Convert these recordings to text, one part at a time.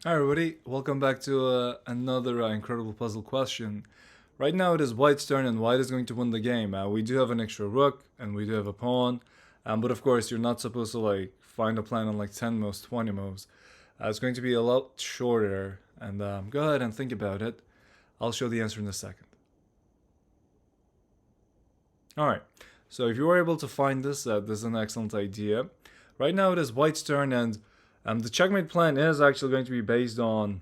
Hi everybody, welcome back to another incredible puzzle question. Right now it is white's turn and white is going to win the game. We do have an extra rook and we do have a pawn, but of course you're not supposed to find a plan on 10 moves, 20 moves. It's going to be a lot shorter and go ahead and think about it. I'll show the answer in a second. Alright, so if you were able to find this, this is an excellent idea. Right now it is white's turn and the checkmate plan is actually going to be based on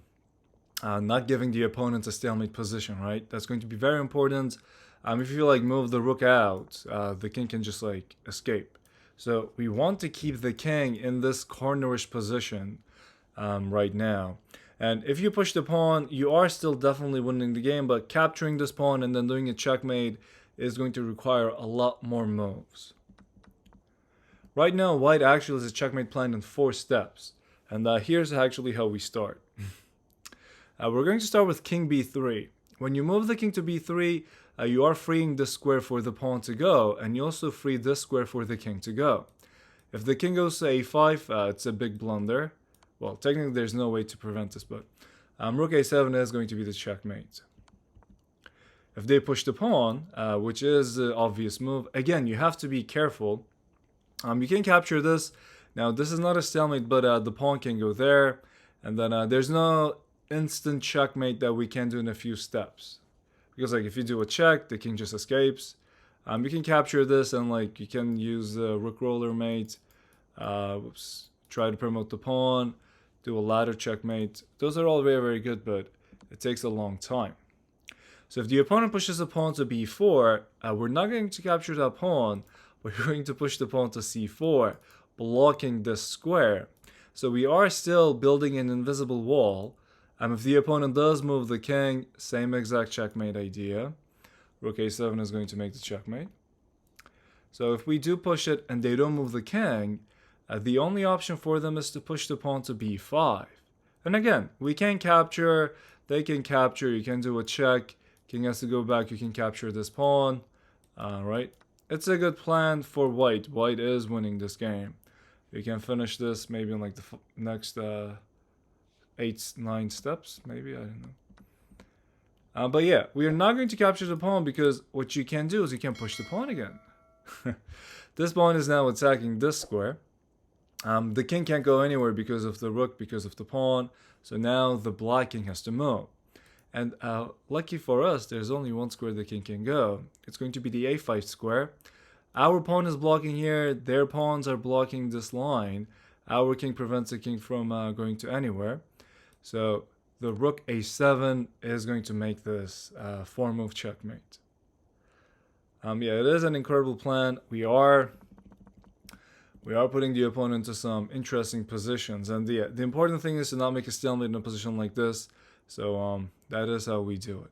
not giving the opponent a stalemate position, right? That's going to be very important. If you move the rook out, the king can just escape. So we want to keep the king in this cornerish position right now. And if you push the pawn, you are still definitely winning the game, but capturing this pawn and then doing a checkmate is going to require a lot more moves. Right now, white actually has a checkmate plan in 4 steps. And here's actually how we start. We're going to start with king b3. When you move the king to b3, you are freeing this square for the pawn to go, and you also free this square for the king to go. If the king goes to a5, it's a big blunder. Well, technically there's no way to prevent this, but rook a7 is going to be the checkmate. If they push the pawn, which is the obvious move, again, you have to be careful. You can capture this. Now, this is not a stalemate, but the pawn can go there. And then there's no instant checkmate that we can do in a few steps. Because if you do a check, the king just escapes. You can capture this and you can use the rook roller mate. Try to promote the pawn. Do a ladder checkmate. Those are all very, very good, but it takes a long time. So if the opponent pushes the pawn to b4, we're not going to capture that pawn. We're going to push the pawn to c4, blocking this square. So we are still building an invisible wall. If the opponent does move the king, same exact checkmate idea. Rook a7 is going to make the checkmate. So if we do push it and they don't move the king, the only option for them is to push the pawn to b5. And again, we can capture, they can capture, you can do a check. King has to go back, you can capture this pawn, right? It's a good plan for white. White is winning this game. You can finish this maybe in the next 8-9 steps, maybe, I don't know. But yeah, we are not going to capture the pawn because what you can do is you can push the pawn again. This pawn is now attacking this square. The king can't go anywhere because of the rook, because of the pawn. So now the black king has to move. And lucky for us, there's only one square the king can go. It's going to be the a5 square. Our pawn is blocking here. Their pawns are blocking this line. Our king prevents the king from going to anywhere. So the rook a7 is going to make this 4-move checkmate. Yeah, it is an incredible plan. We are putting the opponent into some interesting positions. And the important thing is to not make a stalemate in a position like this. So that is how we do it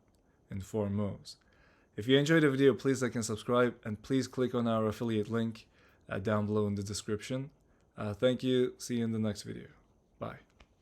in 4 moves. If you enjoyed the video, please like and subscribe, and please click on our affiliate link down below in the description. Thank you. See you in the next video. Bye.